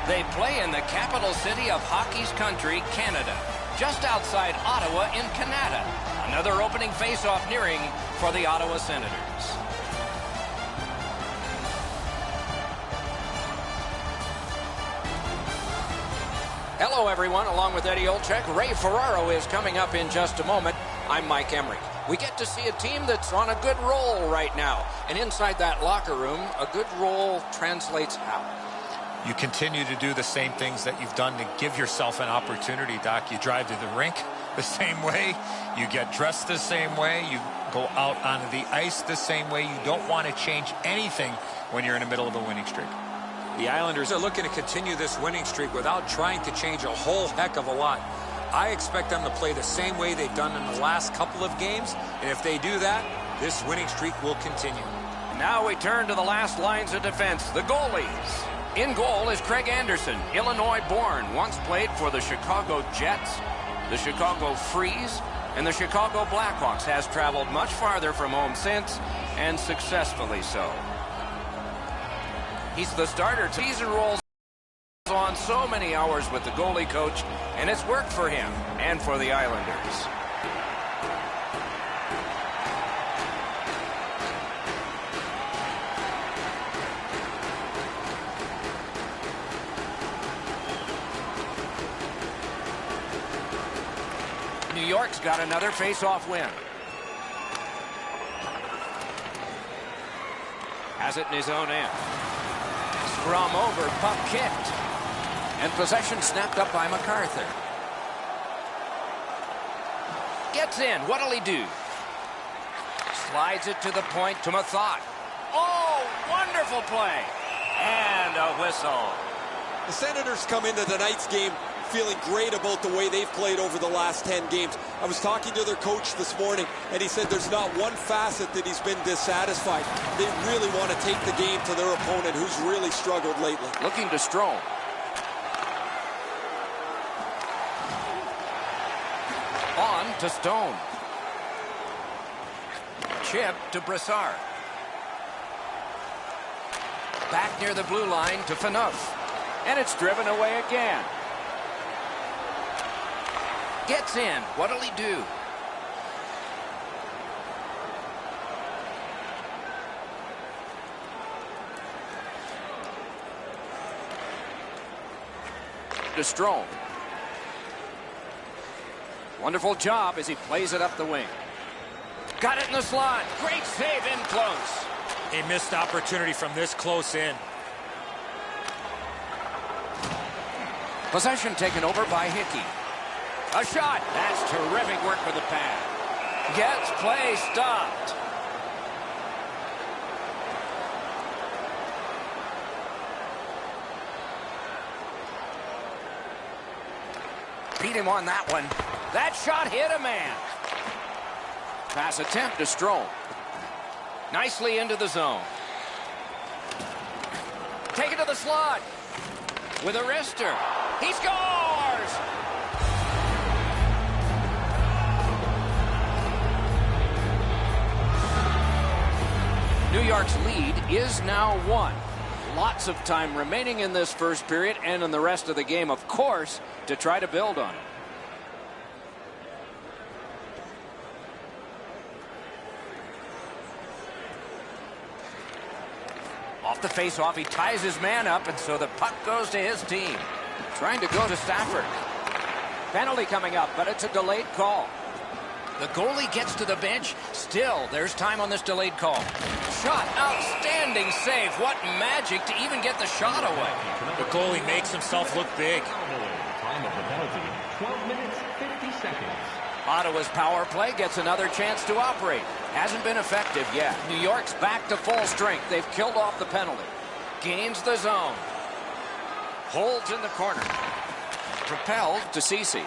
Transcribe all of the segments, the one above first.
They play in the capital city of hockey's country, Canada, just outside Ottawa in Canada. Another opening face-off nearing for the Ottawa Senators. Hello, everyone. Along with Eddie Olczyk, Ray Ferraro is coming up in just a moment. I'm Mike Emrick. We get to see a team that's on a good roll right now. And inside that locker room, a good roll translates how? You continue to do the same things that you've done to give yourself an opportunity, Doc. You drive to the rink the same way. You get dressed the same way. You go out onto the ice the same way. You don't want to change anything when you're in the middle of a winning streak. The Islanders are looking to continue this winning streak without trying to change a whole heck of a lot. I expect them to play the same way they've done in the last couple of games, and if they do that, this winning streak will continue. Now we turn to the last lines of defense, the goalies. In goal is Craig Anderson, Illinois-born, once played for the Chicago Jets, the Chicago Freeze, and the Chicago Blackhawks. Has traveled much farther from home since, and successfully so. He's the starter. Season rolls on so many hours with the goalie coach, and it's worked for him and for the Islanders. New York's got another face-off win. Has it in his own end. Scrum over, puck kicked. And possession snapped up by MacArthur. Gets in. What'll he do? Slides it to the point to Mathot. Oh, wonderful play. And a whistle. The Senators come into tonight's game feeling great about the way they've played over the last 10 games. I was talking to their coach this morning, and he said there's not one facet that he's been dissatisfied. They really want to take the game to their opponent, who's really struggled lately. Looking to Strome. On to Stone. Chip to Brassard. Back near the blue line to Phaneuf. And it's driven away again. Gets in. What'll he do? To Strome. Wonderful job as he plays it up the wing. Got it in the slot. Great save in close. A missed opportunity from this close in. Possession taken over by Hickey. A shot. That's terrific work with the pad. Gets play stopped. Beat him on that one. That shot hit a man. Pass attempt to Strome. Nicely into the zone. Take it to the slot. With a wrister. He scores! New York's lead is now 1. Lots of time remaining in this first period and in the rest of the game, of course, to try to build on it. Off the face-off, he ties his man up, and so the puck goes to his team. Trying to go to Stafford. Penalty coming up, but it's a delayed call. The goalie gets to the bench. Still, there's time on this delayed call. Shot. Outstanding save. What magic to even get the shot away. The goalie makes himself look big. Time of the penalty, 12 minutes, 50 seconds. Ottawa's power play gets another chance to operate. Hasn't been effective yet. New York's back to full strength. They've killed off the penalty. Gains the zone. Holds in the corner. Propelled to Ceci.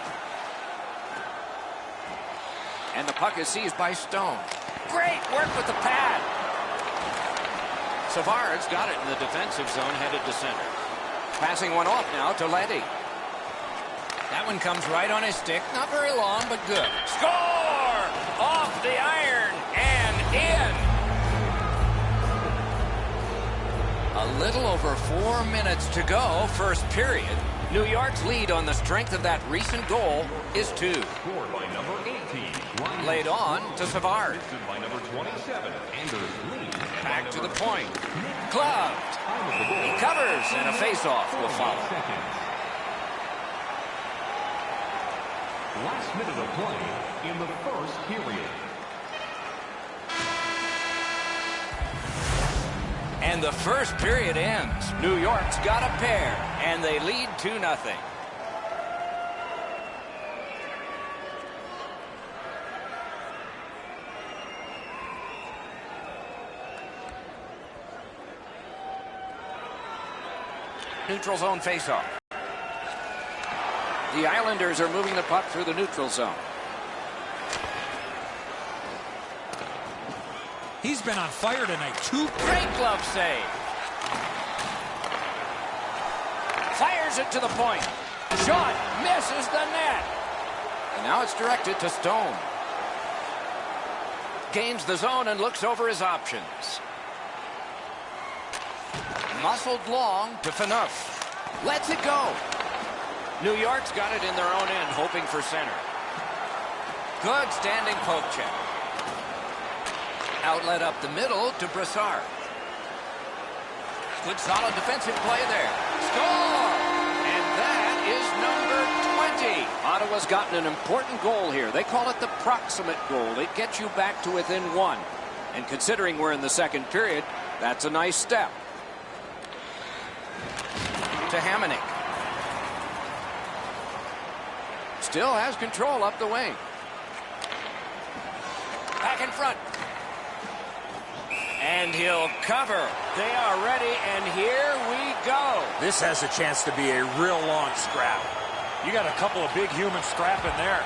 And the puck is seized by Stone. Great work with the pad. Savard's got it in the defensive zone, headed to center. Passing one off now to Leddy. That one comes right on his stick. Not very long, but good. Score! Off the iron and in. A little over 4 minutes to go, first period. New York's lead on the strength of that recent goal is 2. Scored by number 18. Laid on to Savard. Assisted by number 27. Anders Lee. Back to the point. Gloved. He covers, and a face-off will follow. Last minute of play in the first period. And the first period ends. New York's got a pair, and they lead 2-0. Neutral zone faceoff. The Islanders are moving the puck through the neutral zone. He's been on fire tonight. Great glove save. Fires it to the point. Shot misses the net. And now it's directed to Stone. Gains the zone and looks over his options. Muscled long to Phaneuf. Lets it go. New York's got it in their own end, hoping for center. Good standing poke check. Outlet up the middle to Brassard. Good solid defensive play there. Score! And that is number 20. Ottawa's gotten an important goal here. They call it the proximate goal. It gets you back to within 1. And considering we're in the second period, that's a nice step. To Hamonic. Still has control up the wing. Back in front. And he'll cover. They are ready, and here we go. This has a chance to be a real long scrap. You got a couple of big humans scrapping there.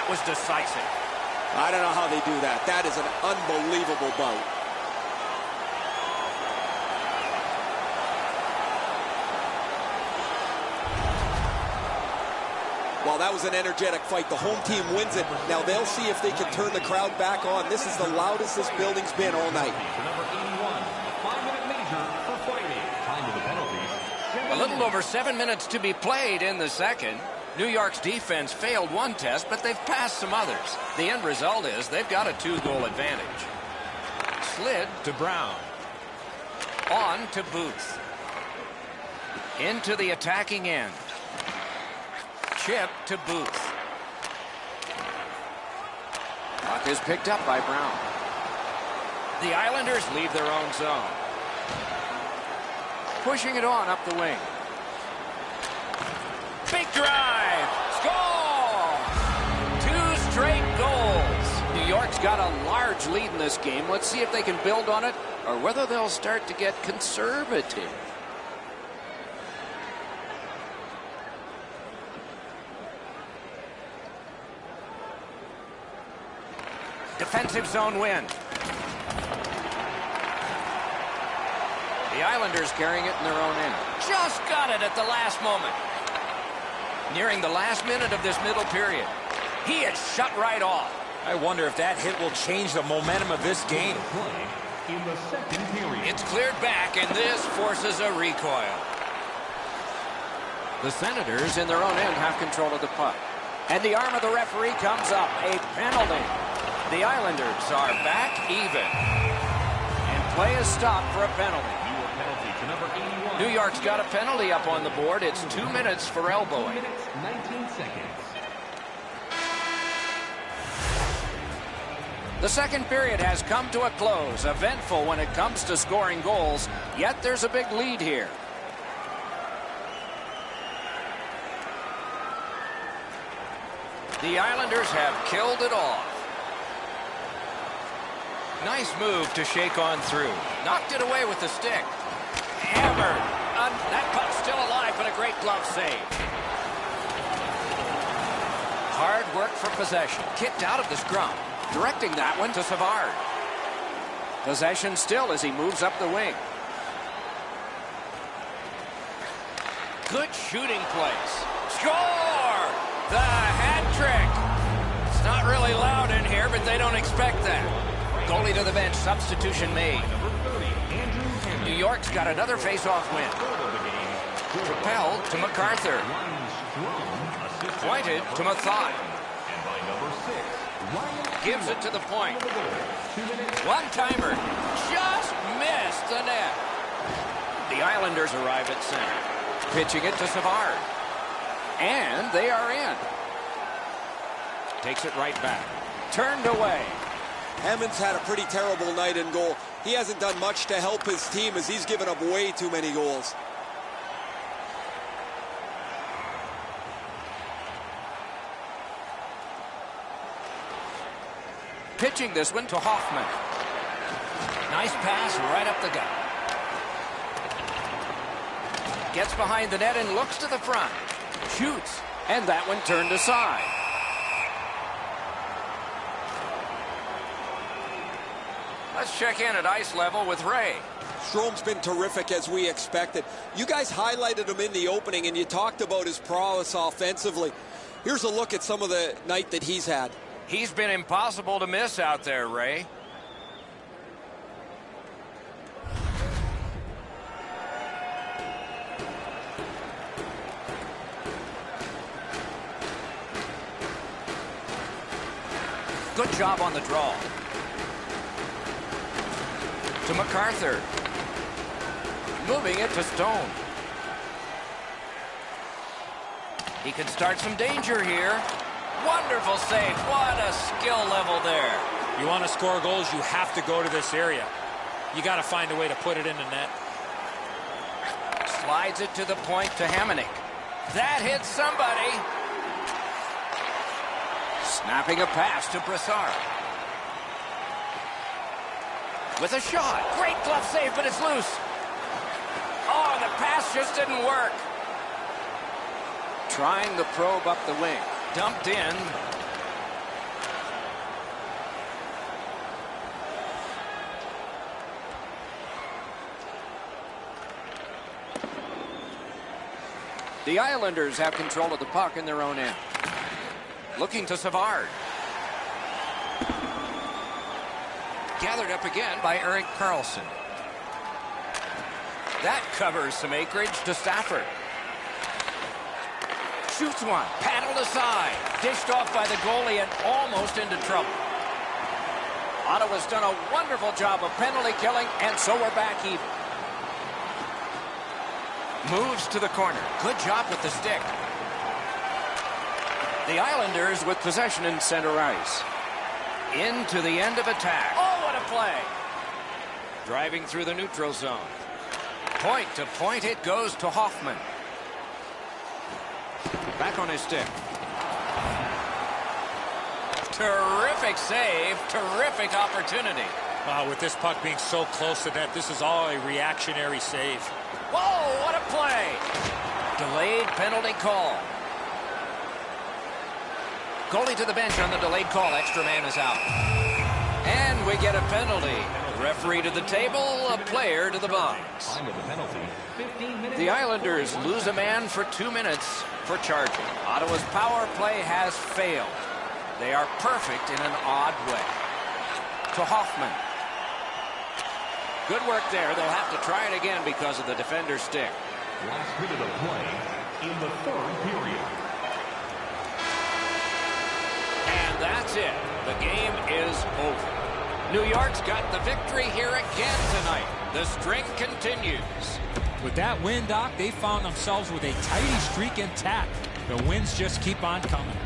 Was decisive. I don't know how they do that. That is an unbelievable bout. Well, that was an energetic fight. The home team wins it. Now they'll see if they can turn the crowd back on. This is the loudest this building's been all night. Number 81, a 5-minute major for fighting. Time of the penalty. A little over 7 minutes to be played in the second. New York's defense failed one test, but they've passed some others. The end result is they've got a 2-goal advantage. Slid to Brown. On to Booth. Into the attacking end. Chip to Booth. Puck is picked up by Brown. The Islanders leave their own zone. Pushing it on up the wing. Big drive! Score! 2 straight goals. New York's got a large lead in this game. Let's see if they can build on it or whether they'll start to get conservative. Defensive zone win. The Islanders carrying it in their own end. Just got it at the last moment. Nearing the last minute of this middle period. He is shut right off. I wonder if that hit will change the momentum of this game. In the second period. It's cleared back, and this forces a recoil. The Senators in their own end have control of the puck. And the arm of the referee comes up. A penalty. The Islanders are back even. And play is stopped for a penalty. New York's got a penalty up on the board. It's 2 minutes for elbowing. 19 seconds. The second period has come to a close. Eventful when it comes to scoring goals. Yet there's a big lead here. The Islanders have killed it off. Nice move to shake on through. Knocked it away with the stick. Hammered. That puck's still alive, but a great glove save. Hard work for possession. Kicked out of the scrum. Directing that one to Savard. Possession still as he moves up the wing. Good shooting place. Score! The hat trick. It's not really loud in here, but they don't expect that. Goalie to the bench. Substitution made. New York's got another face-off win. Propelled to MacArthur. Pointed to Mathot. Gives it to the point. One-timer. Just missed the net. The Islanders arrive at center. Pitching it to Savard. And they are in. Takes it right back. Turned away. Hammond's had a pretty terrible night in goal. He hasn't done much to help his team as he's given up way too many goals. Pitching this one to Hoffman. Nice pass right up the gut. Gets behind the net and looks to the front. Shoots. And that one turned aside. Let's check in at ice level with Ray. Strome's been terrific as we expected. You guys highlighted him in the opening and you talked about his prowess offensively. Here's a look at some of the night that he's had. He's been impossible to miss out there, Ray. Good job on the draw. To MacArthur. Moving it to Stone. He can start some danger here. Wonderful save. What a skill level there. You want to score goals, you have to go to this area. You got to find a way to put it in the net. Slides it to the point to Hamonic. That hits somebody. Snapping a pass to Brassard. With a shot. Great glove save, but it's loose. Oh, the pass just didn't work. Trying the probe up the wing. Dumped in. The Islanders have control of the puck in their own end. Looking to Savard. Gathered up again by Erik Karlsson. That covers some acreage to Stafford. Shoots one. Paddled aside. Dished off by the goalie and almost into trouble. Ottawa's done a wonderful job of penalty killing, and so we're back even. Moves to the corner. Good job with the stick. The Islanders with possession in center ice. Into the end of attack. Oh, what a play. Driving through the neutral zone. Point to point it goes to Hoffman. Back on his stick. Terrific save. Terrific opportunity. Wow, with this puck being so close to net, this is all a reactionary save. Whoa, what a play. Delayed penalty call. Goalie to the bench on the delayed call. Extra man is out. And we get a penalty. Referee to the table, a player to the box. The Islanders lose a man for 2 minutes for charging. Ottawa's power play has failed. They are perfect in an odd way. To Hoffman. Good work there. They'll have to try it again because of the defender's stick. Last minute of play in the third period. And that's it. The game is over. New York's got the victory here again tonight. The string continues. With that win, Doc, they found themselves with a tidy streak intact. The wins just keep on coming.